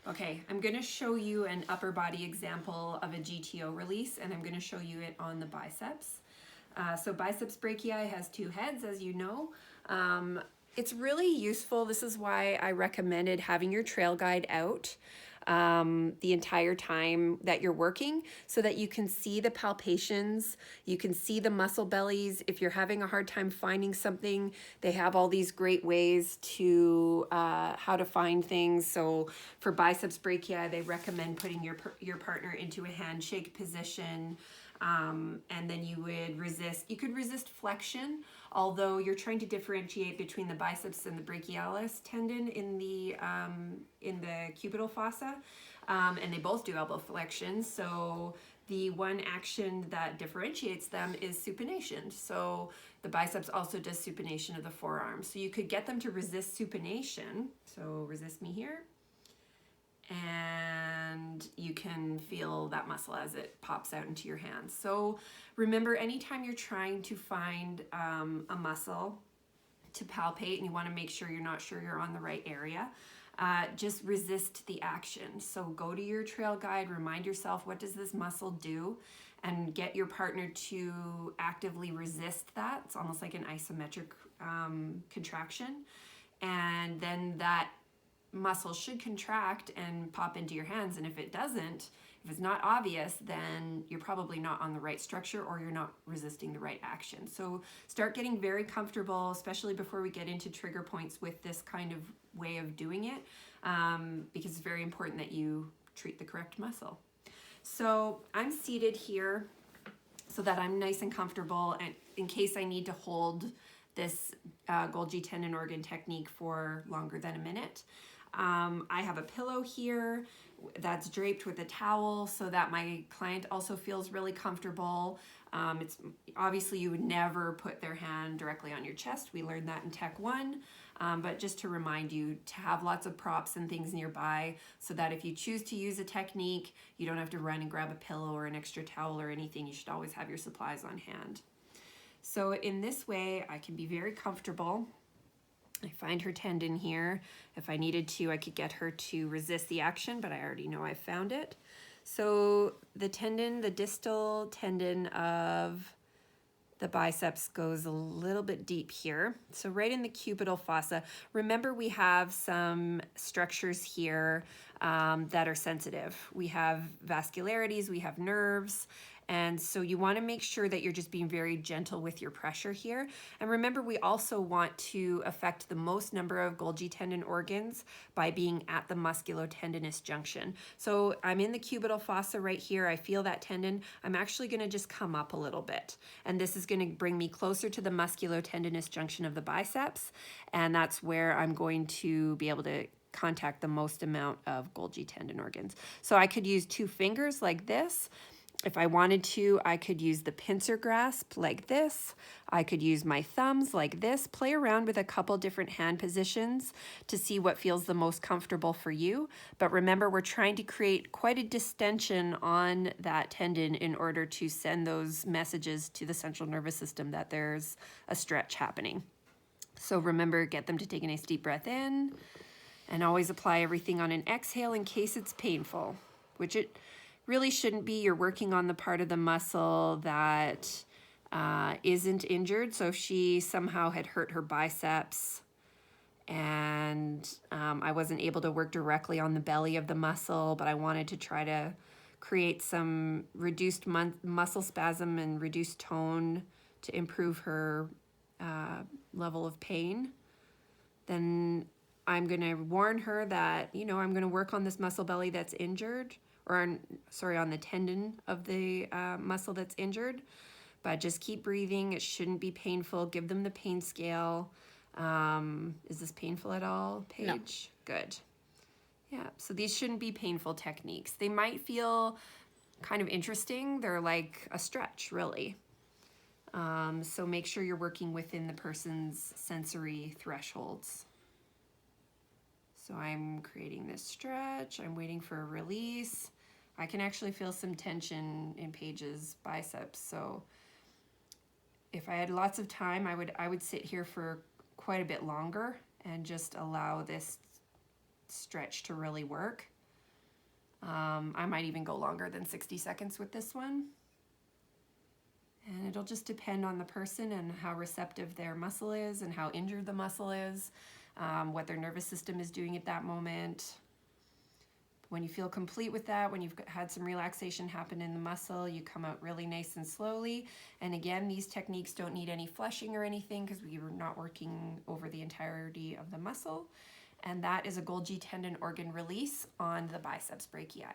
Okay, I'm going to show you an upper body example of a GTO release, and I'm going to show you it on the biceps. So biceps brachii has two heads, as you know. It's really useful. This is why I recommended having your trail guide out the entire time that you're working, so that you can see the palpations, you can see the muscle bellies. If you're having a hard time finding something, they have all these great ways to how to find things. So for biceps brachii, they recommend putting your partner into a handshake position. And then you could resist flexion, although you're trying to differentiate between the biceps and the brachialis tendon in the cubital fossa, and they both do elbow flexion. So the one action that differentiates them is supination. So the biceps also does supination of the forearm. So you could get them to resist supination. So resist me here. And you can feel that muscle as it pops out into your hands. So remember, anytime you're trying to find a muscle to palpate and you want to make sure you're on the right area, just resist the action. So go to your trail guide, remind yourself, what does this muscle do? And get your partner to actively resist that. It's almost like an isometric contraction. And then that muscle should contract and pop into your hands. And if it doesn't, if it's not obvious, then you're probably not on the right structure, or you're not resisting the right action. So start getting very comfortable, especially before we get into trigger points, with this kind of way of doing it, because it's very important that you treat the correct muscle. So I'm seated here so that I'm nice and comfortable, and in case I need to hold this Golgi tendon organ technique for longer than a minute. I have a pillow here that's draped with a towel so that my client also feels really comfortable. It's obviously, you would never put their hand directly on your chest. We learned that in Tech 1, but just to remind you to have lots of props and things nearby, so that if you choose to use a technique, you don't have to run and grab a pillow or an extra towel or anything. You should always have your supplies on hand. So in this way, I can be very comfortable. I find her tendon here. If I needed to, I could get her to resist the action, but I already know I found it. So the tendon, the distal tendon of the biceps, goes a little bit deep here. So right in the cubital fossa. Remember, we have some structures here that are sensitive. We have vascularities, we have nerves. And so you want to make sure that you're just being very gentle with your pressure here. And remember, we also want to affect the most number of Golgi tendon organs by being at the musculotendinous junction. So I'm in the cubital fossa right here. I feel that tendon. I'm actually going to just come up a little bit. And this is going to bring me closer to the musculotendinous junction of the biceps. And that's where I'm going to be able to contact the most amount of Golgi tendon organs. So I could use 2 fingers like this. If I wanted to, I could use the pincer grasp like this. I could use my thumbs like this. Play around with a couple different hand positions to see what feels the most comfortable for you. But remember, we're trying to create quite a distension on that tendon in order to send those messages to the central nervous system that there's a stretch happening. So remember, get them to take a nice deep breath in, and always apply everything on an exhale in case it's painful, which it really shouldn't be. You're working on the part of the muscle that isn't injured. So if she somehow had hurt her biceps and I wasn't able to work directly on the belly of the muscle, but I wanted to try to create some reduced muscle spasm and reduced tone to improve her level of pain, then I'm going to warn her that, I'm going to work on this muscle belly that's injured, or on the tendon of the muscle that's injured, but just keep breathing. It shouldn't be painful. Give them the pain scale. Is this painful at all, Paige? No. Good. Yeah, so these shouldn't be painful techniques. They might feel kind of interesting. They're like a stretch, really. So make sure you're working within the person's sensory thresholds. So I'm creating this stretch. I'm waiting for a release. I can actually feel some tension in Paige's biceps. So if I had lots of time, I would sit here for quite a bit longer and just allow this stretch to really work. I might even go longer than 60 seconds with this one. And it'll just depend on the person and how receptive their muscle is and how injured the muscle is, what their nervous system is doing at that moment. When you feel complete with that, when you've had some relaxation happen in the muscle, you come out really nice and slowly. And again, these techniques don't need any flushing or anything because we were not working over the entirety of the muscle. And that is a Golgi tendon organ release on the biceps brachii.